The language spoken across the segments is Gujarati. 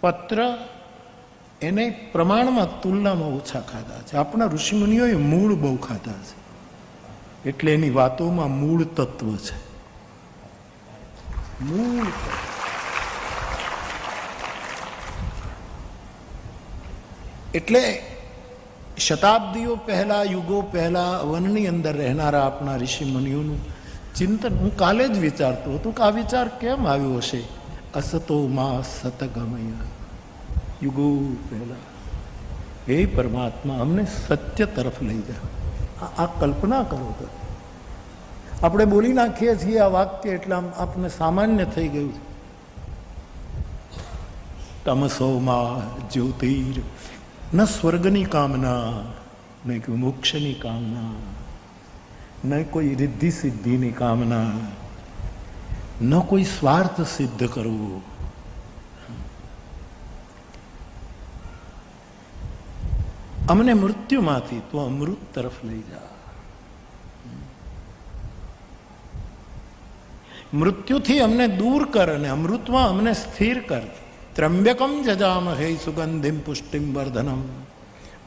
પત્ર એને પ્રમાણમાં તુલનામાં ઓછા ખાધા છે. આપણા ઋષિમુનિઓએ મૂળ બહુ ખાધા છે, એટલે એની વાતોમાં મૂળ તત્વ છે. મૂળ એટલે શતાબ્દીઓ પહેલા, યુગો પહેલા વનની અંદર રહેનારા આપણા ઋષિમુનિઓનું ચિંતન હું કાલે જ વિચારતો હતો કે આ વિચાર કેમ આવ્યો હશે. અસતો માં સતગમય, યુગો પહેલા, હે પરમાત્મા અમને સત્ય તરફ લઈ જા. આ કલ્પના કરો તો આપણે બોલી નાખીએ છીએ આ વાક્ય એટલે આપને સામાન્ય થઈ ગયું છે. તમસોમાં જ્યોતિર, ન સ્વર્ગની કામના, ન કોઈ મોક્ષની કામના, ન કોઈ રિદ્ધિ સિદ્ધિની કામના, ન કોઈ સ્વાર્થ સિદ્ધ કરવો. અમને મૃત્યુમાંથી તો અમૃત તરફ લઈ જા. મૃત્યુથી અમને દૂર કર અને અમૃતમાં અમને સ્થિર કર. ત્રંબ્યકમ જજામહે સુગંધિમ પુષ્ટિમ વર્ધનમ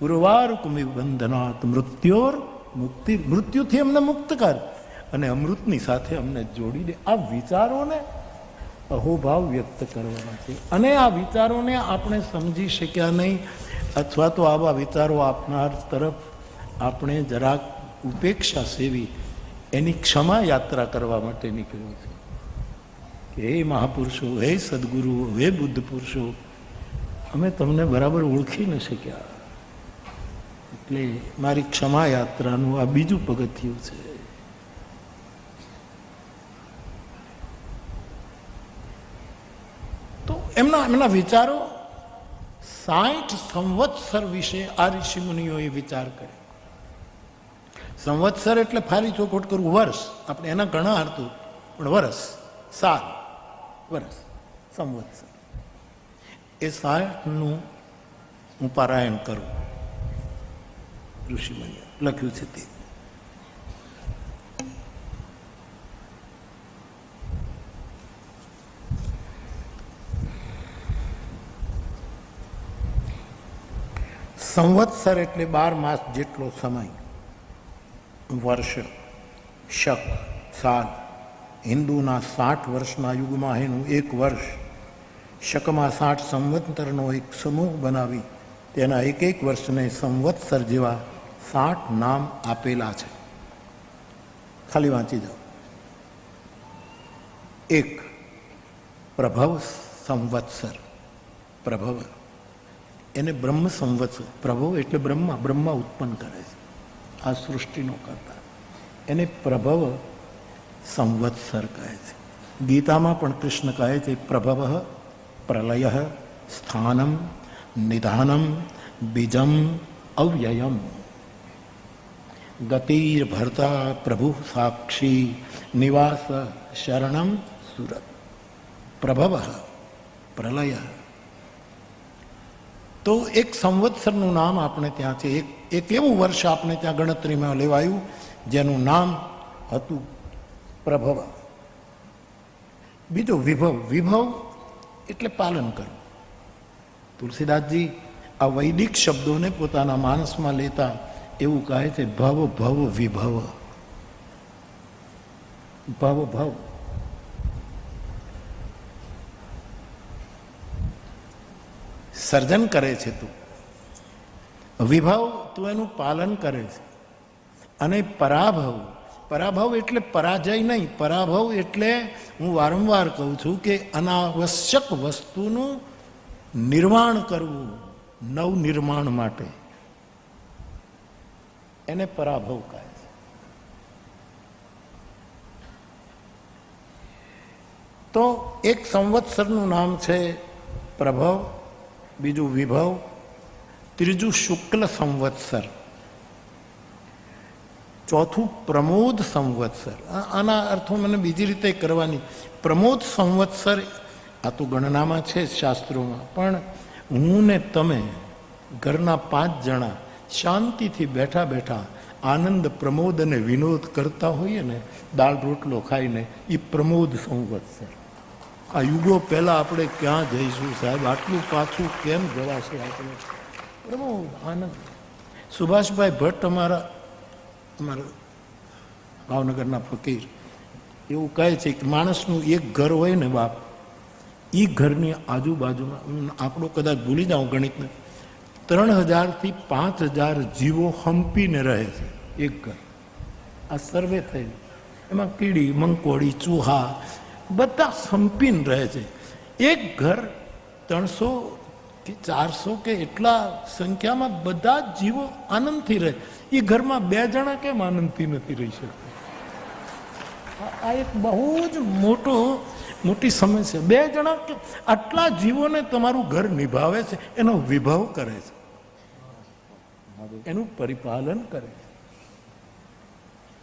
ઉર્વારુકમિવ બંધનાત મૃત્યોર મુક્તિ. મૃત્યુથી અમને મુક્ત કર અને અમૃતની સાથે અમને જોડી દે. આ વિચારોને અહોભાવ વ્યક્ત કરવાના છે. અને આ વિચારોને આપણે સમજી શક્યા નહીં, અથવા તો આવા વિચારો આપનાર તરફ આપણે જરાક ઉપેક્ષા સેવી એની ક્ષમા યાત્રા કરવા માટે નીકળ્યો છે. હે મહાપુરુષો, હે સદગુરુઓ, હે બુદ્ધ પુરુષો, અમે તમને બરાબર ઓળખી ન શક્યા, એટલે મારી ક્ષમા યાત્રાનું આ બીજું પગથિયું છે. તો એમના વિચારો 60 સંવત્સર વિશે આ ઋષિમુનિઓએ વિચાર કર્યો. સંવત્સર એટલે ફારી ચોખોટ કરવું, વર્ષ. આપણે એના ઘણા અર્થો, પણ વર્ષ, સાલ, વર્ષ, સંવત્સર. એ 60નું હું પારાયણ કરું. ઋષિમુનિઓ લખ્યું છે તે. સંવત્સર એટલે 12 માસ જેટલો સમય. વર્ષ, શક, સાલ. હિન્દુના 60 વર્ષના યુગમાં એનું એક વર્ષ. શકમાં 60 સંવત્સરનો એક સમૂહ બનાવી તેના એક એક વર્ષને સંવત્સર જેવા 60 નામ આપેલા છે. ખાલી વાંચી જાઓ. 1 પ્રભવ સંવત્સર. પ્રભવ એને બ્રહ્મ સંવત્સર. પ્રભવ એટલે બ્રહ્મા ઉત્પન્ન કરે છે આ સૃષ્ટિનો કરતા. એને પ્રભવ સંવત્સર કહે છે. ગીતામાં પણ કૃષ્ણ કહે છે પ્રભવ પ્રલય સ્થાનમ નિધાનમ બીજમ અવ્યયમ ગતિર ભર્તા પ્રભુ સાક્ષી નિવાસ શરણમ સુરત. પ્રભવ પ્રલય. તો એક સંવત્સરનું નામ આપણે ત્યાં છે. એક એવું વર્ષ આપણે ત્યાં ગણતરીમાં લેવાયું જેનું નામ હતું પ્રભવ. બીજો વિભવ. વિભવ એટલે પાલન કરવું. તુલસીદાસજી આ વૈદિક શબ્દોને પોતાના માનસમાં લેતા એવું કહે છે ભવ ભવ વિભવ. ભવ ભવ સર્જન કરે છે તું, વિભવ તું એનું પાલન કરે છે. અને પરાભવ. પરાભવ એટલે પરાજય નહીં. પરાભવ એટલે હું વારંવાર કહું છું કે અનાવશ્યક વસ્તુનું નિર્માણ કરવું નવનિર્માણ માટે, એને પરાભવ કહે છે. તો એક સંવત્સરનું નામ છે પ્રભવ, બીજું વિભવ, ત્રીજું શુક્લ સંવત્સર, ચોથું પ્રમોદ સંવત્સર. આના અર્થો મને બીજી રીતે કરવાની. પ્રમોદ સંવત્સર આ તો ગણનામાં છે શાસ્ત્રોમાં, પણ હું ને તમે ઘરના 5 જણા શાંતિથી બેઠા બેઠા આનંદ પ્રમોદ અને વિનોદ કરતા હોઈએ ને, દાળ રોટલો ખાઈને, એ પ્રમોદ સંવત્સર. આ યુગો પહેલા આપણે ક્યાં જઈશું સાહેબ? આટલું પાછું કેમ જવાશે આપણે? બહુ આનંદ. સુભાષભાઈ ભટ્ટ અમારા ભાવનગરના ફકીર એવું કહે છે કે માણસનું એક ઘર હોય ને બાપ, એ ઘરની આજુબાજુમાં આંકડો કદાચ ભૂલી જાઉં ગણિતને, 3000 થી 5000 જીવો હંપીને રહે છે એક ઘર. આ સર્વે થયેલું. એમાં કીડી, મંકોડી, ચૂહા બધા સંપીને રહે છે. એક ઘર 300 કે 400 કે એટલા સંખ્યામાં બધા જ જીવો આનંદથી રહે. એ ઘરમાં 2 જણા કેમ આનંદથી નથી રહી શકતા? આ એક બહુ જ મોટી સમસ્યા. 2 જણા કે આટલા જીવોને તમારું ઘર નિભાવે છે, એનો વિભાવ કરે છે, એનું પરિપાલન કરે છે.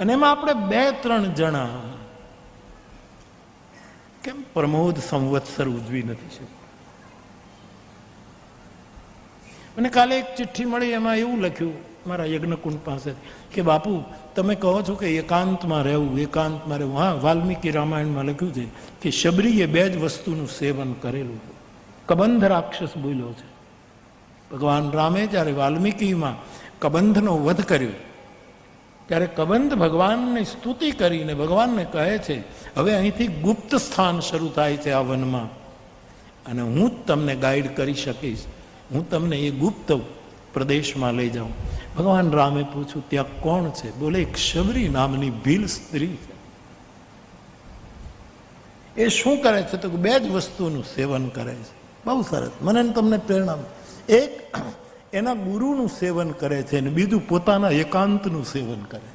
અને એમાં આપણે 2-3 જણા કેમ પ્રમોદ સંવત્સર ઉજવી નથી શકતા? મને કાલે એક ચિઠ્ઠી મળી, એમાં એવું લખ્યું મારા યજ્ઞકુંડ પાસે કે બાપુ તમે કહો છો કે એકાંતમાં રહેવું. હા, વાલ્મીકી રામાયણમાં લખ્યું છે કે શબરીએ 2 જ વસ્તુનું સેવન કરેલું. કબંધ રાક્ષસ બોલ્યો છે. ભગવાન રામે જ્યારે વાલ્મીકીમાં કબંધનો વધ કર્યો ત્યારે કબંધ ભગવાનની સ્તુતિ કરીને ભગવાનને કહે છે, હવે અહીંથી ગુપ્ત સ્થાન શરૂ થાય છે આ વનમાં, અને હું જ તમને ગાઈડ કરી શકીશ, હું તમને એ ગુપ્ત પ્રદેશમાં લઈ જાઉં. ભગવાન રામે પૂછ્યું, ત્યાં કોણ છે? બોલે, એક શબરી નામની ભીલ સ્ત્રી છે. એ શું કરે છે? તો 2 જ વસ્તુનું સેવન કરે છે. બહુ સરસ. મને તમને પ્રેરણા. એક એના ગુરુનું સેવન કરે છે અને બીજું પોતાના એકાંતનું સેવન કરે.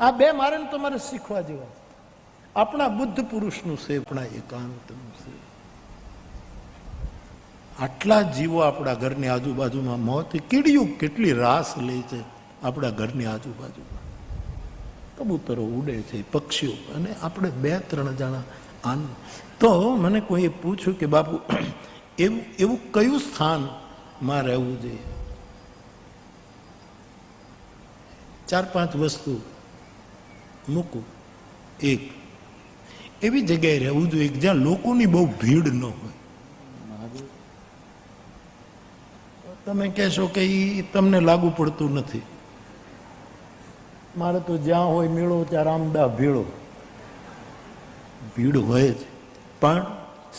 આ 2 મારે ને તમારે શીખવા જેવા. આપણા બુદ્ધ પુરુષનું સેવન, એકાંતનું સેવન. આટલા જીવો આપણા ઘરની આજુબાજુમાં મોત, કીડીયું કેટલી રાસ લે છે આપણા ઘરની આજુબાજુમાં. કબૂતરો ઉડે છે, પક્ષીઓ, અને આપણે 2-3 જણા આનંદ. તો મને કોઈએ પૂછ્યું કે બાપુ એવું કયું સ્થાનમાં રહેવું જોઈએ? 4-5 વસ્તુ મૂકું. એક, એવી જગ્યાએ રહેવું જોઈએ જ્યાં લોકોની બહુ ભીડ ન હોય. તમે કહેશો કે એ તમને લાગુ પડતું નથી. મારે તો જ્યાં હોય મેળો ત્યાં રામદા ભીડો. ભીડ હોય જ, પણ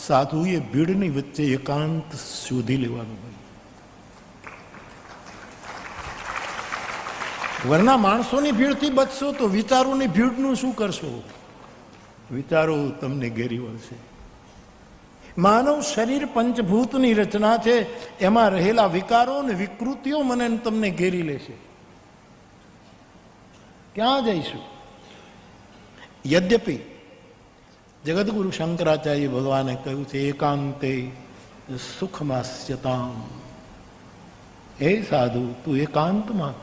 સાધુએ ભીડની વચ્ચે એકાંત શોધી લેવાનું હોય. વરના માણસોની ભીડથી બચશો તો વિચારોની ભીડનું શું કરશો? વિચારો તમને ઘેરી વળશે. માનવ શરીર પંચભૂતની રચના છે, એમાં રહેલા વિકારો અને વિકૃતિઓ મને તમને ઘેરી લેશે. ક્યાં જઈશું? યદ્યપિ જગદગુરુ શંકરાચાર્ય ભગવાને કહ્યું છે, એકાંતે સુખમાસ્યતામ. હે સાધુ, તું એકાંતમાં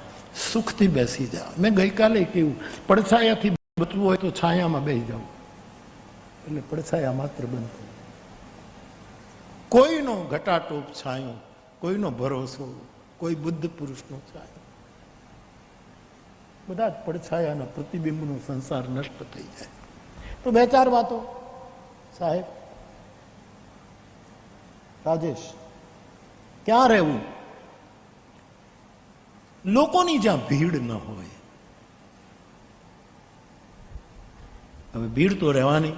સુખથી બેસી જા. મેં ગઈકાલે કહ્યું, પડછાયાથી બચવું હોય તો છાયામાં બેસી જાવ, એટલે પડછાયા માત્ર બંધ થાય. કોઈનો ઘટાટોપ છાયો, કોઈનો ભરોસો, કોઈ બુદ્ધ પુરુષનો છાયો, બધા જ પડછાયાના પ્રતિબિંબનો સંસાર નષ્ટ થઈ જાય. તો 2-4 વાતો સાહેબ. રાજેશ, ક્યાં રહેવું? લોકોની જ્યાં ભીડ ન હોય. હવે ભીડ તો રહેવાની,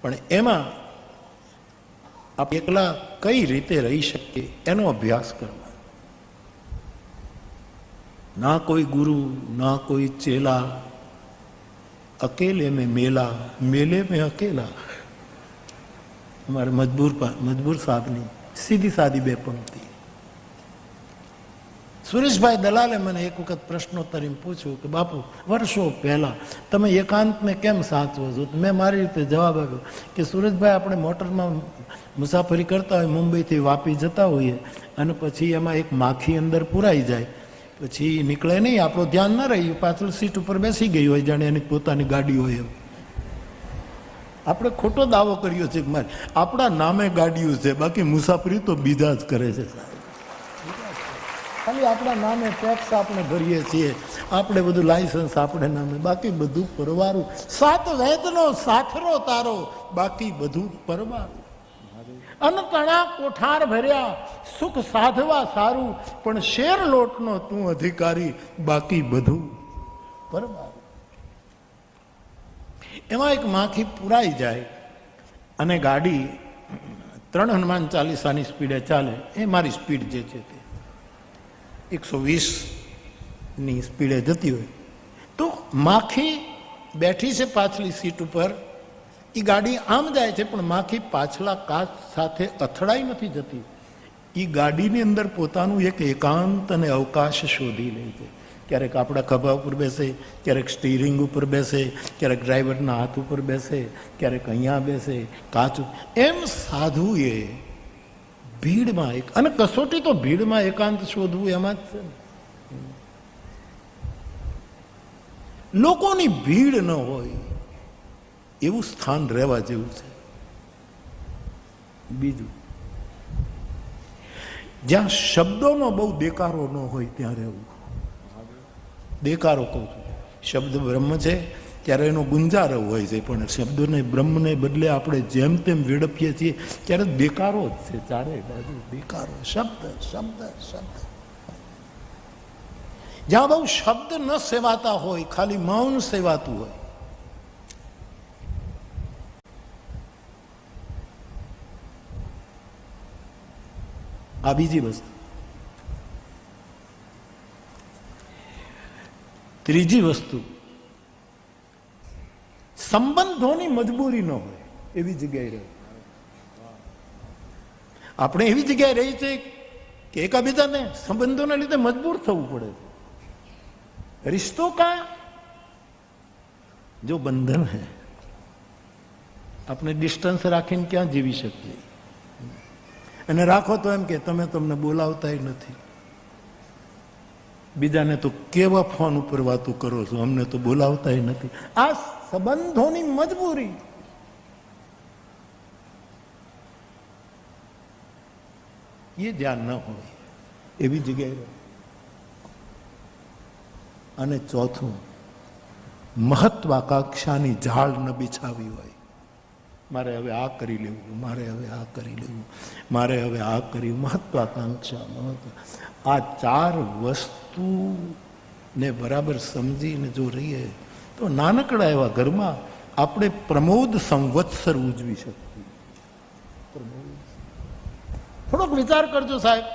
પણ એમાં આપણે એકલા કઈ રીતે રહી શકીએ એનો અભ્યાસ કરવાનો. ના કોઈ ગુરુ, ના કોઈ ચેલા, અકેલે મેં મેલા, મેલે મેં અકેલા. અમારે મજબૂર સાહેબની સીધી સાદી 2 પંક્તિ. સુરેશભાઈ દલાલે મને એક વખત પ્રશ્નોત્તરી પૂછ્યું કે બાપુ, વર્ષો પહેલા તમે એકાંતને કેમ સાચવો છો? મેં મારી રીતે જવાબ આપ્યો કે સુરેશભાઈ, આપણે મોટરમાં મુસાફરી કરતા હોય, મુંબઈથી વાપી જતા હોઈએ, અને પછી એમાં એક માખી અંદર પુરાઈ જાય, પછી નીકળે નહીં, આપણું ધ્યાન ન રહ્યું, પાછળ સીટ ઉપર બેસી ગઈ હોય, જાણે એની પોતાની ગાડી હોય એમ. આપણે ખોટો દાવો કર્યો છે કે મારે આપણા નામે ગાડીઓ છે, બાકી મુસાફરી તો બીજા જ કરે છે સાહેબ. ખાલી આપણા નામે ટેક્સ આપણે ભરીએ છીએ, આપણે બધું લાયસન્સ આપણે નામે, બાકી બધું પરવારું. સાત વેદનો સાથરો તારો, બાકી બધું પરવારું. અનતણા કોઠાર ભર્યા, સુખ સાધવા સારું, પણ શેર લોટનો તું અધિકારી, બાકી બધું પરવારું. એમાં એક માખી પુરાઈ જાય અને ગાડી 3 હનુમાન ચાલીસાની સ્પીડે ચાલે, એ મારી સ્પીડ જે છે તે 120ની સ્પીડે જતી હોય, તો માખી બેઠી છે પાછલી સીટ ઉપર, એ ગાડી આમ જાય છે, પણ માખી પાછલા કાચ સાથે અથડાઈ નથી જતી. એ ગાડીની અંદર પોતાનું એક એકાંત અને અવકાશ શોધી લે છે. ક્યારેક આપણા ખભા ઉપર બેસે, ક્યારેક સ્ટીરિંગ ઉપર બેસે, ક્યારેક ડ્રાઈવરના હાથ ઉપર બેસે, ક્યારેક અહીંયા બેસે, કાચ. એમ સાધુએ ભીડમાં એક, અને કસોટી તો ભીડમાં એકાંત શોધવું એમાં જ છે ને. લોકોની ભીડ ન હોય એવું સ્થાન રહેવા જેવું છે. બીજું, જ્યાં શબ્દોનો બહુ દેકારો ન હોય ત્યાં રહેવું. દેકારો કહું છું, શબ્દ બ્રહ્મ છે ત્યારે એનો ગુંજારો હોય છે, પણ શબ્દોને બ્રહ્મને બદલે આપણે જેમ તેમ વેડપીએ છીએ ત્યારે દેકારો જ છે. ચારે બાજુ દેકારો, શબ્દ શબ્દ શબ્દ. જ્યાં બહુ શબ્દ ન સેવાતા હોય, ખાલી મૌન સેવાતું હોય, આ બીજી વસ્તુ. ત્રીજી વસ્તુ, સંબંધોની મજબૂરી ન હોય એવી જગ્યાએ રહે. આપણે એવી જગ્યાએ રહી છે કે એકાબીજાને સંબંધોના લીધે મજબૂર થવું પડે છે. રિશ્તો કા જો બંધન હૈ, આપણે ડિસ્ટન્સ રાખીને ક્યાં જીવી શકીએ? અને રાખો તો એમ કે તમે તમને બોલાવતા નથી, બીજાને તો કેવા ફોન ઉપર વાતો કરો છો, અમને તો બોલાવતા નથી. આ સંબંધોની મજબૂરી. એ જ્યાં ન હોય એવી જગ્યાએ. અને ચોથું, મહત્વાકાંક્ષાની ઝાડ ન બિછાવી હોય. મારે હવે આ કરી લેવું, મારે હવે આ કરી લેવું, મારે હવે આ કરી. મહત્વાકાંક્ષા, આ 4 વસ્તુને બરાબર સમજીને જો રહીએ તો નાનકડા એવા ઘરમાં આપણે પ્રમોદ સંવત્સર ઉજવી શકીએ. થોડોક વિચાર કરજો સાહેબ,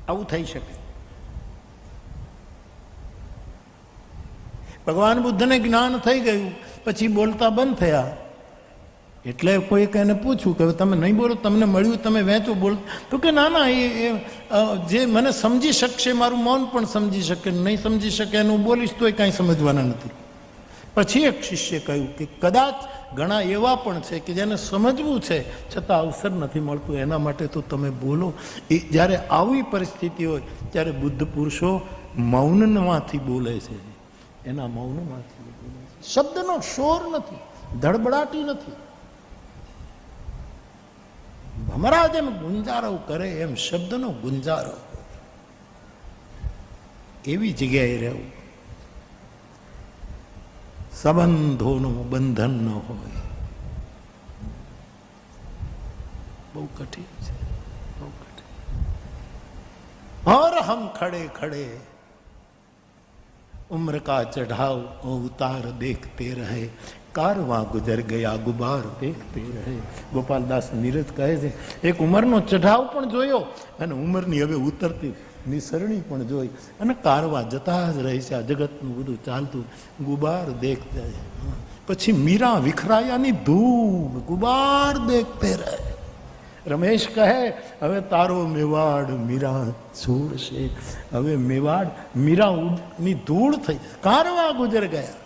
આવું થઈ શકે. ભગવાન બુદ્ધને જ્ઞાન થઈ ગયું, પછી બોલતા બંધ થયા. એટલે કોઈ એને પૂછ્યું કે તમે નહીં બોલો, તમને મળ્યું, તમે વેચો, બોલ. તો કે ના ના, એ જે મને સમજી શકશે, મારું મૌન પણ સમજી શકે, નહીં સમજી શકે એનું બોલીશ તોય કાંઈ સમજવાના નથી. પછી એક શિષ્ય કહ્યું કે કદાચ ઘણા એવા પણ છે કે જેને સમજવું છે છતાં અવસર નથી મળતું, એના માટે તો તમે બોલો. એ જ્યારે આવી પરિસ્થિતિ હોય ત્યારે બુદ્ધ પુરુષો મૌનમાંથી બોલે છે. એના મૌનમાંથી બોલે છે. શબ્દનો શોર નથી, ધડબડાટી નથી. ભમરા જેમ ગુંજારો કરે એમ શબ્દનો ગુંજારો. એવી જગ્યાએ રહેવું. સંબંધોનું બંધન ન હોય. બહુ કઠિન છે, બહુ કઠિન. और हम खड़े खड़े उम्र का चढ़ाव उतार देखते रहे, कारवां गुजर ગયા ગુબાર દેખતે રહે. ગોપાલદાસ નીરજ કહે છે, એક ઉંમરનો ચઢાવ પણ જોયો અને ઉંમરની હવે ઉતરતી નિસરણી પણ જોઈ, અને કારવા જતા જ રહે છે. આ જગતનું બધું ચાલતું, ગુબાર દેખતે. પછી મીરા વિખરાયાની ધૂમ, ગુબાર દેખતે રહે. રમેશ કહે, હવે તારો મેવાડ મીરા છોડશે. હવે મેવાડ મીરાની ધૂળ થઈ, કારવા ગુજર ગયા.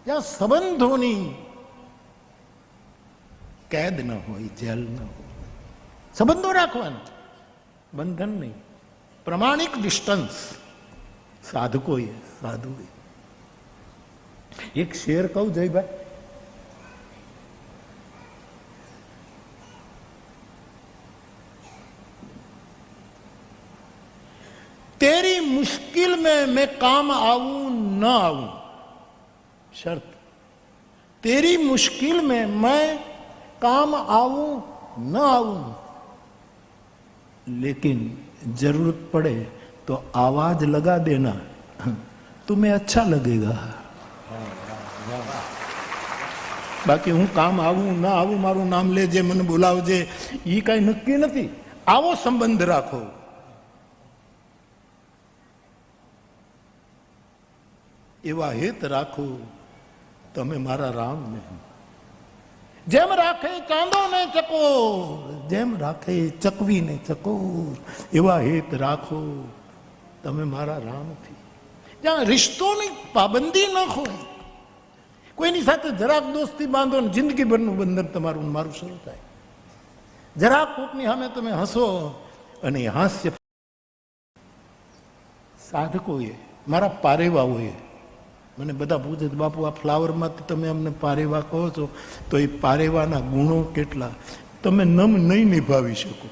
ત્યાં સંબંધોની કેદ ન હોય, જેલ ન હોય. સંબંધો રાખવાના, બંધન નહીં. પ્રમાણિક ડિસ્ટન્સ સાધકોએ, સાધુએ. એક શેર કહું જયભાઈ, मैं काम आऊं न आऊं, शर्त, तेरी मुश्किल में मैं काम आऊं न आऊं, लेकिन जरूरत पड़े तो आवाज लगा देना, तुम्हें अच्छा लगेगा. બાકી હું કામ આવું ના આવું, મારું નામ લેજે, મને બોલાવજે, એ કઈ નક્કી નથી. આવો સંબંધ રાખો. એવા હેત રાખો તમે મારા રામ ને. જેમ રાખે ચાંદો ને ચકોર, જેમ રાખે ચકવી ને ચકોર, એવા હેત રાખો તમે મારા રામથી. જ્યાં રિશ્તોની પાબંદી ન હોય, કોઈની સાથે જરાક દોસ્તી બાંધો ને જિંદગીભરનું બંધન તમારું મારું શરૂ થાય. જરાક કોકની સામે તમે હસો અને હાસ્ય. સાધકોએ, મારા પારેવાઓએ મને બધા પૂછે, બાપુ આ ફ્લાવરમાંથી તમે અમને પારેવા કહો છો, તો એ પારેવાના ગુણો કેટલા, તમે નમ નહીં નિભાવી શકો.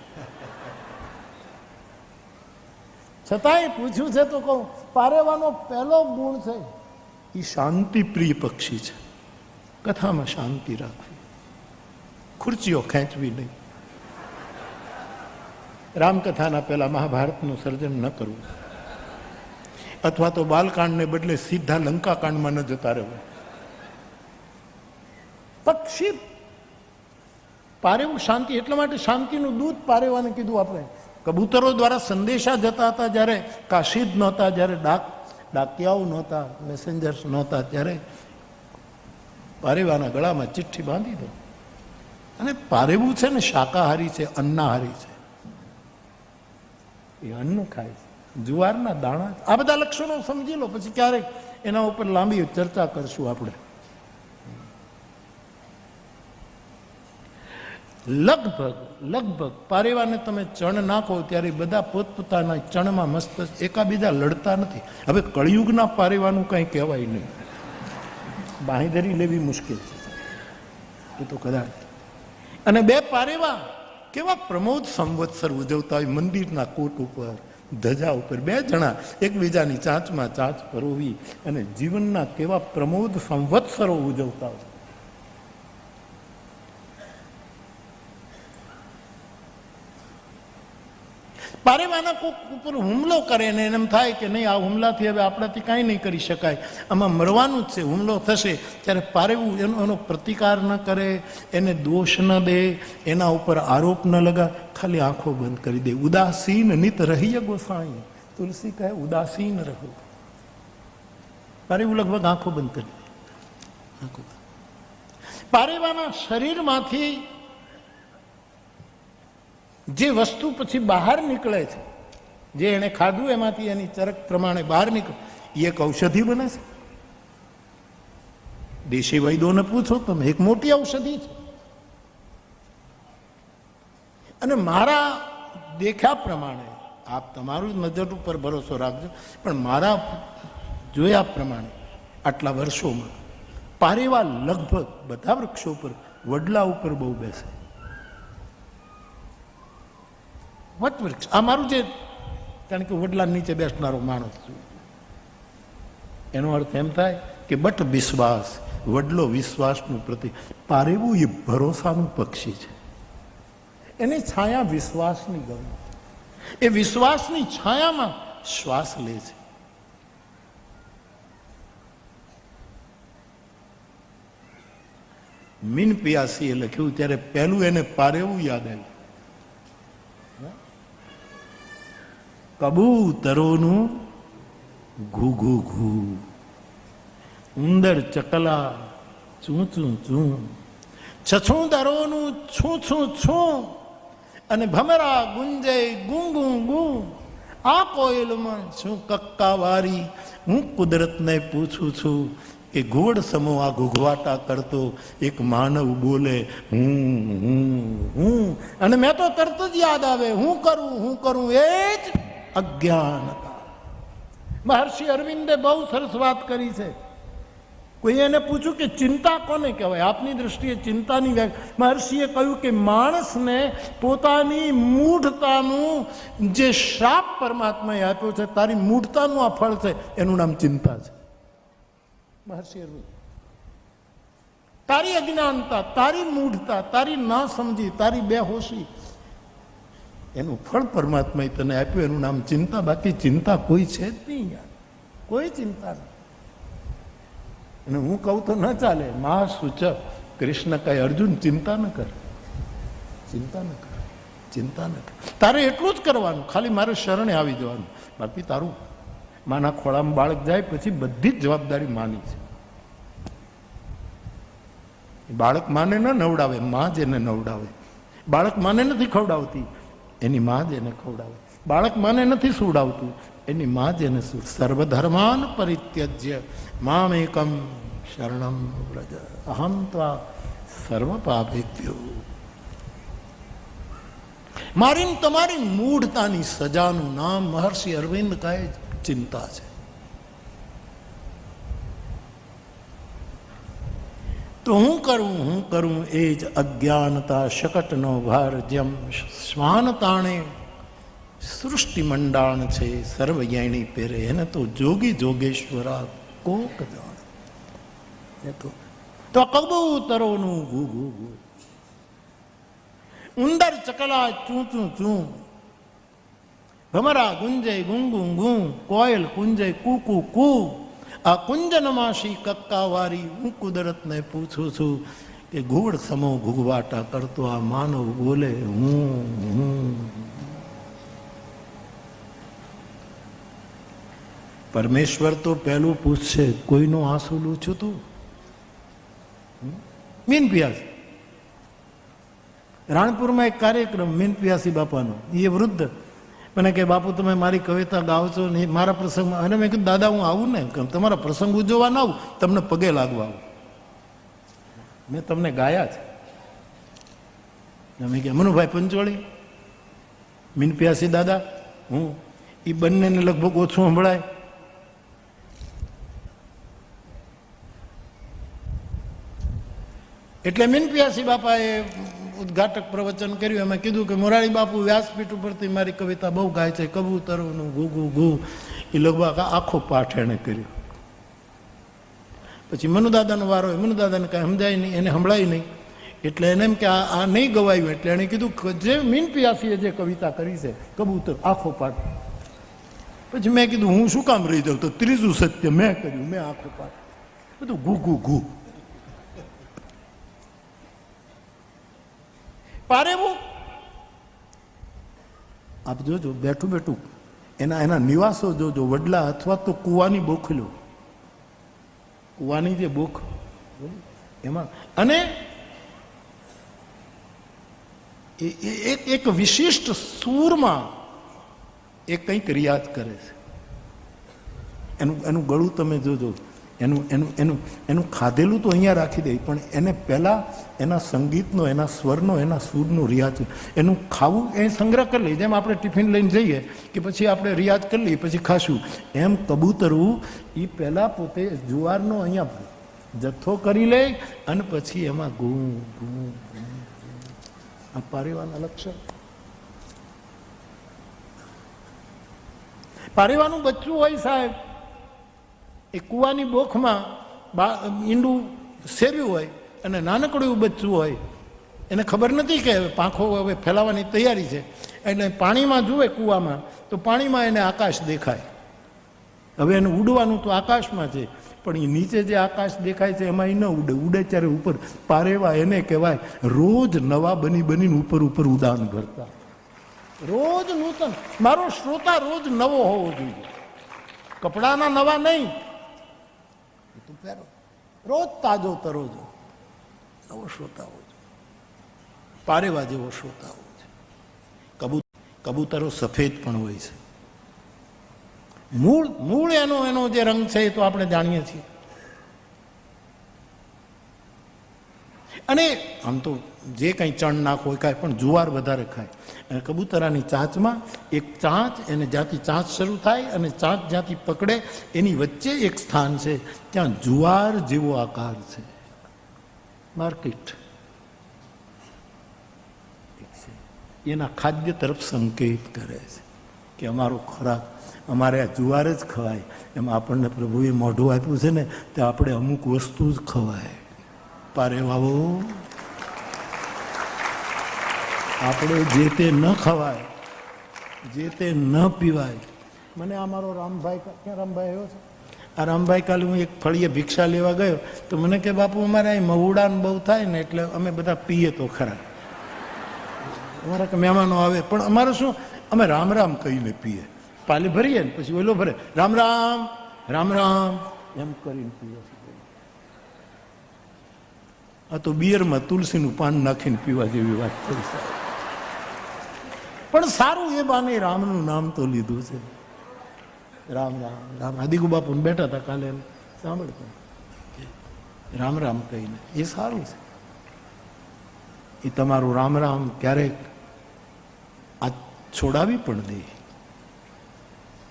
છતાંય પૂછ્યું છે તો કહું, પારેવાનો પહેલો ગુણ છે એ શાંતિ પ્રિય પક્ષી છે. કથામાં શાંતિ રાખવી, ખુરચીઓ ખેંચવી નહીં. રામકથાના પહેલા મહાભારતનું સર્જન ન કરવું, અથવા તો બાલકાંડને બદલે સીધા લંકાકાંડમાં ન જતા રહેવું. પક્ષી પારેવું શાંતિ, એટલા માટે શાંતિનું દૂત પારેવાને કીધું. આપણે કબૂતરો દ્વારા સંદેશા જતા હતા, જ્યારે કાશીદ નહોતા, જ્યારે ડાકિયાઓ નહોતા, મેસેન્જર્સ નહોતા, ત્યારે પારેવાના ગળામાં ચિઠ્ઠી બાંધી દો. અને પારેવું છે ને શાકાહારી છે, અન્નાહારી છે. એ અન્ન ખાય છે, જુવારના દાણા. આ બધા લક્ષણો સમજી લો, પછી ક્યારેક એના ઉપર લાંબી ચર્ચા કરશું આપણે. લગભગ પારેવાને તમે ચણ નાખો ત્યારે બધા પોતપોતાના ચણમાં મસ્ત એકાબીજા લડતા નથી. હવે કળિયુગના પારેવાનું કંઈ કહેવાય નહીં, બાંહેધરી લેવી મુશ્કેલ છે એ તો કદાચ. અને બે પારેવા કેવા પ્રમોદ સંવત્સર ઉજવતા હોય, મંદિરના કોટ ઉપર, ધજા ઉપર, બે જણા એકબીજાની ચાંચમાં ચાંચ પરોવી અને જીવનના કેવા પ્રમોદ સંવત્સરો ઉજવતા હોય. પારેવાના કોક ઉપર હુમલો કરે ને એમ થાય કે નહીં, આ હુમલાથી હવે આપણાથી કાંઈ નહીં કરી શકાય, આમાં મરવાનું જ છે, હુમલો થશે. ત્યારે પારેવું એનો પ્રતિકાર ન કરે, એને દોષ ન દે, એના ઉપર આરોપ ન લગા, ખાલી આંખો બંધ કરી દે. ઉદાસીન નિત રહીએ ગોસાઈ, તુલસી કહે ઉદાસીન રહો. પારેવું લગભગ આંખો બંધ કરી દે. આંખો. પારેવાના શરીરમાંથી જે વસ્તુ પછી બહાર નીકળે છે, જે એને ખાધું એમાંથી એની ચરક પ્રમાણે બહાર નીકળે, એ એક ઔષધિ બને છે. દેશી વૈદોને પૂછો તમે, એક મોટી ઔષધિ છે. અને મારા દેખ્યા પ્રમાણે, આપ તમારું નજર ઉપર ભરોસો રાખજો, પણ મારા જોયા પ્રમાણે આટલા વર્ષોમાં પારેવા લગભગ બધા વૃક્ષો ઉપર, વડલા ઉપર બહુ બેસે. વટવૃક્ષ આ મારું જે, કારણ કે વડલા નીચે બેસનારો માણસ છું, એનો અર્થ એમ થાય કે બટ વિશ્વાસ, વડલો વિશ્વાસનું પ્રતિક. પારેવું એ ભરોસાનું પક્ષી છે. એની છાયા વિશ્વાસની ગમે, એ વિશ્વાસની છાયામાં શ્વાસ લે છે. મીન પિયાસી એ લખ્યું ત્યારે પહેલું એને પારેવું યાદ આવ્યું. કબૂતરોનું ઘૂ ઘૂ ઘૂ, ઉંદર ચકલા ચૂં ચૂં ચૂં, છછુંદરોનું છું છું છું, અને ભમરા ગુંજે ગું ગું ગું. આ કોયલમાં શું કક્કાવારી, હું કુદરતને પૂછું છું કે ઘોડ સમો આ ઘૂઘવાટા કરતો એક માનવ બોલે હું. અને મેં તો તરત જ યાદ આવે, હું કરું એ જ અજ્ઞાનતા. મહર્ષિ અરવિંદે બહુ સરસ વાત કરી છે કોઈ એને પૂછ્યું કે ચિંતા કોને કહેવાય? આપની દ્રષ્ટિએ ચિંતાની વ્યાખ્યા મહર્ષિએ કહ્યું કે માણસને પોતાની મૂઢતાનું જે શ્રાપ પરમાત્માએ આપ્યો છે, તારી મૂઢતાનું આ ફળ છે, એનું નામ ચિંતા છે. મહર્ષિએ તારી અજ્ઞાનતા, તારી મૂઢતા, તારી ના સમજી, તારી બેહોશી, એનું ફળ પરમાત્માએ તને આપ્યું, એનું નામ ચિંતા. બાકી ચિંતા કોઈ છે જ નહીં યાર, કોઈ ચિંતા નહીં. અને હું કહું તો ન ચાલે. મહાસૂચક કૃષ્ણ કહે, અર્જુન ચિંતા ન કર, ચિંતા ન કર, ચિંતા ન કર. તારે એટલું જ કરવાનું, ખાલી મારે શરણે આવી જવાનું. બાકી તારું માના ખોળામાં બાળક જાય પછી બધી જ જવાબદારી માની છે. બાળક માને ન નવડાવે, માં જ એને નવડાવે. બાળક માને નથી ખવડાવતી, એની માં જ એને ખવડાવે. બાળક માને નથી સુવડાવતું, એની માં જ એને સર્વધર્માન પરિત્યજ્ય મામ એકમ શરણમ વ્રજ અહમ ત્વા સર્વ પાપેભ્યો. મારી તમારી મૂઢતાની સજાનું નામ મહર્ષિ અરવિંદ કહે ચિંતા છે. તો હું કરું એ જ અજ્ઞાનતા શકટનો ભાર. જેમ શ્વાન તાણે સૃષ્ટિ મંડાણ છે, સર્વયણી પેરે, એને તો જોગી જોગેશ્વરા કોક જાણે. એ તો કબૂતરોનું ઘૂ ઘૂ ઘૂ, ઉંદર ચકલા ચૂં ચૂં ચૂં, ભમરા ગુંજે ગું ગું ગું, કોયલ કુંજે કુ કુ કુ. આ કુંજનમાસી કક્કાવારી હું કુદરતને પૂછું છું કે ઘુવડ સમો ઘૂઘવાટા કરતો આ માનવ બોલે હું. પરમેશ્વર તો પહેલું પૂછશે, કોઈનું આંસુ લૂછું તું? મીન પિયાસી રાણપુરમાં એક કાર્યક્રમ મીન પિયાસી બાપાનો. એ વૃદ્ધ મને કે બાપુ તમે મારી કવિતા ગાવ છો ને મારા પ્રસંગમાં. અને મેં કીધું દાદા હું આવું ને, તમારા પ્રસંગ ઉજવવા ના આવું, તમને પગે લાગવા આવું. મેં તમને ગાયા છે. મેં કહ્યું મનુભાઈ પંચોળી, મીન પિયાસી દાદા, હું એ બંનેને લગભગ ઓછું સંભળાય. એટલે મીન પિયાસી બાપાએ ઉદ્ઘાટક પ્રવચન કર્યું. એમાં કીધું કે મોરારી બાપુ વ્યાસપીઠ ઉપરથી મારી કવિતા બહુ ગાય છે, કબૂતરોનું ઘૂ ઘૂ ઘૂ. એ લગભગ આખો પાઠ એને કર્યો. પછી મનુદાદાનો વારો હોય, મનુદાદાને કાંઈ સમજાય નહીં, એને સંભળાય નહીં. એટલે એને એમ કે આ નહીં ગવાયું. એટલે એને કીધું જે મીન પિયાસીએ જે કવિતા કરી છે કબૂતર, આખો પાઠ. પછી મેં કીધું હું શું કામ રહી જાઉં, તો ત્રીજું સત્ય મેં કર્યું, મેં આખો પાઠ બધું ઘૂ ઘૂ ઘૂ. પારેવું આપ જોજો, બેઠું બેઠું એના નિવાસો જોજો, વડલા અથવા તો કુવાની બોખલો, કુવાની જે બોખ એમાં. અને એક વિશિષ્ટ સૂરમાં એ કંઈક રિયાઝ કરે છે. એનું ગળું તમે જોજો, એનું ખાધેલું તો અહીંયા રાખી દે, પણ એને પહેલા એના સંગીતનો, એના સ્વરનો, એના સૂરનો રિયાઝ, એનું ખાવું એ સંગ્રહ કરી લઈએ. જેમ આપણે ટિફિન લઈને જઈએ કે પછી આપણે રિયાઝ કરી લઈએ પછી ખાશું, એમ કબૂતરું એ પહેલા પોતે જુવારનો અહીંયા જથ્થો કરી લે અને પછી એમાં ઘૂં ઘૂં. આ પારેવાના લક્ષણ. પારેવાનું બચ્ચું હોય સાહેબ, એ કુવાની બોખમાં ઈંડું સેવ્યું હોય અને નાનકડું એવું બચ્ચું હોય. એને ખબર નથી કે પાંખો હવે ફેલાવાની તૈયારી છે, એટલે પાણીમાં જુએ કૂવામાં તો પાણીમાં એને આકાશ દેખાય. હવે એને ઉડવાનું તો આકાશમાં છે, પણ એ નીચે જે આકાશ દેખાય છે એમાં એ ન ઉડે. ઉડે ત્યારે ઉપર. પારેવા એને કહેવાય રોજ નવા બનીને ઉપર ઉડાન ભરતા, રોજ નૂતન. મારો શ્રોતા રોજ નવો હોવો જોઈએ, કપડાના નવા નહીં, તું પહેરો રોજ તાજો તરોજો નવો શ્રોતા હોવો જોઈએ. પારેવા જેવો શ્રોતા હોવો છે. કબૂતરો સફેદ પણ હોય છે. મૂળ એનો જે રંગ છે એ તો આપણે જાણીએ છીએ. અને આમ તો જે કંઈ ચણ નાખો હોય કાંઈ, પણ જુવાર વધારે ખાય. અને કબૂતરાની ચાંચમાં એક ચાંચ, એને જ્યાંથી ચાંચ શરૂ થાય અને ચાંચ જ્યાંથી પકડે એની વચ્ચે એક સ્થાન છે, ત્યાં જુવાર જેવો આકાર છે. માર્કેટ એના ખાદ્ય તરફ સંકેત કરે છે કે અમારો ખોરાક, અમારે આ જુવાર જ ખવાય. એમાં આપણને પ્રભુએ મોઢું આપ્યું છે ને, તે આપણે અમુક વસ્તુ જ ખવાય. પારેવાઓ, આપણે જે તે ન ખવાય, જે તે ન પીવાય. મને આ મારો રામભાઈ, ક્યાં રામભાઈ આવ્યો છે? આ રામભાઈ કાલે હું એક ફળીએ ભિક્ષા લેવા ગયો તો મને કે બાપુ અમારે અહીં મહુડાન બહુ થાય ને એટલે અમે બધા પીએ તો ખરા. અમારા કે મહેમાનો આવે પણ અમારે શું, અમે રામ રામ કહીને પીએ. પાલી ભરીએ ને પછી ઓલો ભરે, રામ રામ રામ રામ એમ કરીને પીએ. આ તો બિયરમાં તુલસીનું પાન નાખીને પીવા જેવી વાત થઈ. પણ સારું એ બાને રામનું નામ તો લીધું છે. રામ રામ રામ. આદિગુ બાપુ બેઠા હતા કાલે, સાંભળતા રામ રામ કહીને, એ સારું છે. એ તમારું રામ રામ ક્યારેક આ છોડાવી પણ દે.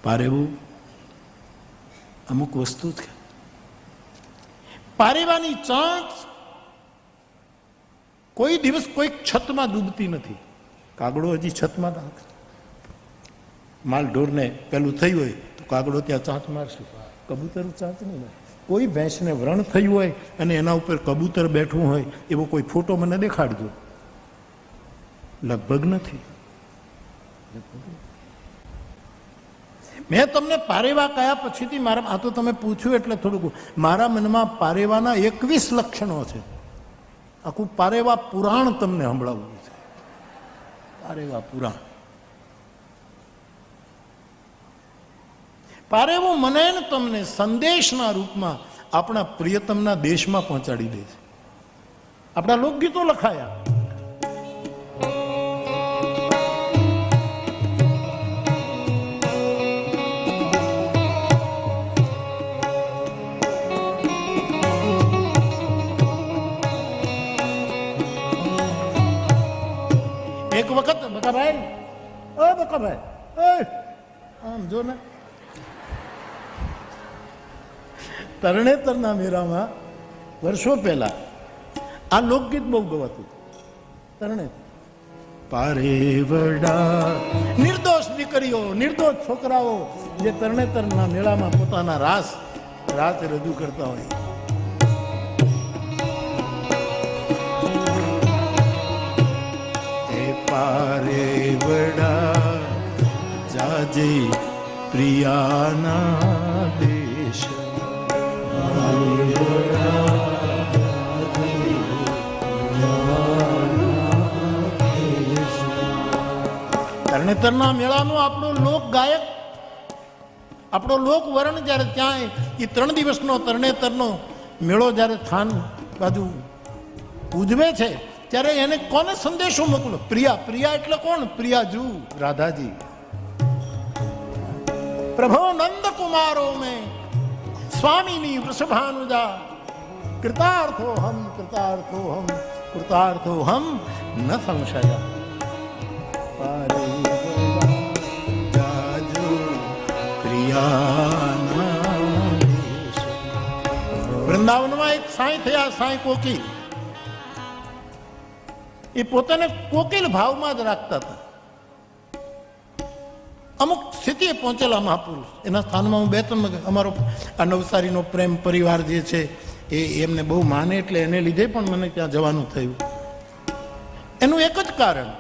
પારેવું અમુક વસ્તુ છે. પારેવાની ચાંચ કોઈ દિવસ કોઈ છતમાં ડૂબતી નથી. કાગડો હજી છતમાં નાખે. માલ ઢોરને પેલું થયું હોય તો કાગડો ત્યાં ચાંચ મારશે, કબૂતર ચાંચ નહીં મારે. કોઈ ભેંસને વ્રણ થયું હોય અને એના ઉપર કબૂતર બેઠું હોય એવો કોઈ ફોટો મને દેખાડજો. લગભગ નથી. મેં તમને પારેવા કયા પછીથી મારા, આ તો તમે પૂછ્યું એટલે થોડુંક, મારા મનમાં પારેવાના 21 લક્ષણો છે. આખું પારેવા પુરાણ તમને સંભળાવવું છે. પારેવા પુરાણ. પારેવો મને ને તમને સંદેશના રૂપમાં આપણા પ્રિયતમના દેશમાં પહોંચાડી દે છે. આપણા લોકગીતો લખાયા. એક વખત બકાભાઈ, ઓ બકાભાઈ, આમ જો ને, તરણેતરના મેળામાં વર્ષો પહેલા આ લોકગીત બહુ ગવાતું. તરણેતર પારેવડા, નિર્દોષ દીકરીઓ, નિર્દોષ છોકરાઓ જે તરણેતરના મેળામાં પોતાના રાસ રજૂ કરતા હોય. પારેવડા જાજે પ્રિયાના દેશ. તરણેતરના મેળાનો આપણો લોક ગાયક, આપણો લોક વર્ણ જયારે ત્યાં એ 3 દિવસનો તરણેતરનો મેળો જયારે થાન બાજુ ઉજવે છે ત્યારે એને કોને સંદેશો મોકલો? પ્રિયા. પ્રિયા એટલે કોણ? પ્રિયાજુ, રાધાજી. પ્રભો નંદ કુમારો મેં સ્વામીની વૃષભાનુજા, કૃતાર્થો હમ કૃતાર્થો હમ કૃતાર્થો હમ ન સંશય. વૃંદાવનમાં એક સાંઈ થયા, સાંઈ કોકી. એ પોતાને કોકિલ ભાવમાં જ રાખતા હતા. અમુક સ્થિતિએ પહોંચેલા મહાપુરુષ. એના સ્થાનમાં હું 2-3 અમારો આ નવસારીનો પ્રેમ પરિવાર જે છે એ એમને બહુ માને એટલે એને લીધે પણ મને ત્યાં જવાનું થયું. એનું એક જ કારણ,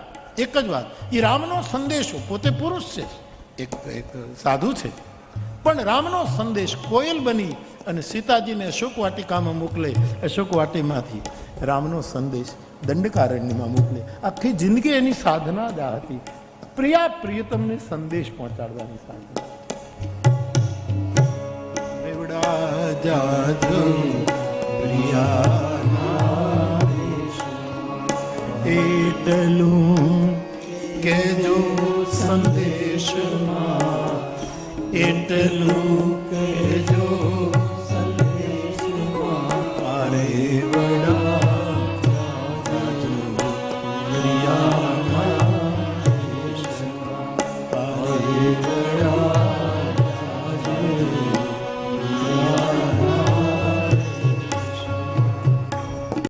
એક જ વાત, એ રામનો સંદેશો, પોતે પુરુષ છે, એક સાધુ છે, પણ રામનો સંદેશ કોયલ બની અને સીતાજીને અશોક વાટિકામાં મોકલે. અશોક વાટિકામાંથી રામનો સંદેશ દંડકારણ્યમાં મોકલે. આખી જિંદગી એની સાધના જ આ હતી. પ્રિયા પ્રિયતમને સંદેશ પહોંચાડવાની સાધના. એટલું કેજો સંદેશમાં, એટલું કેજો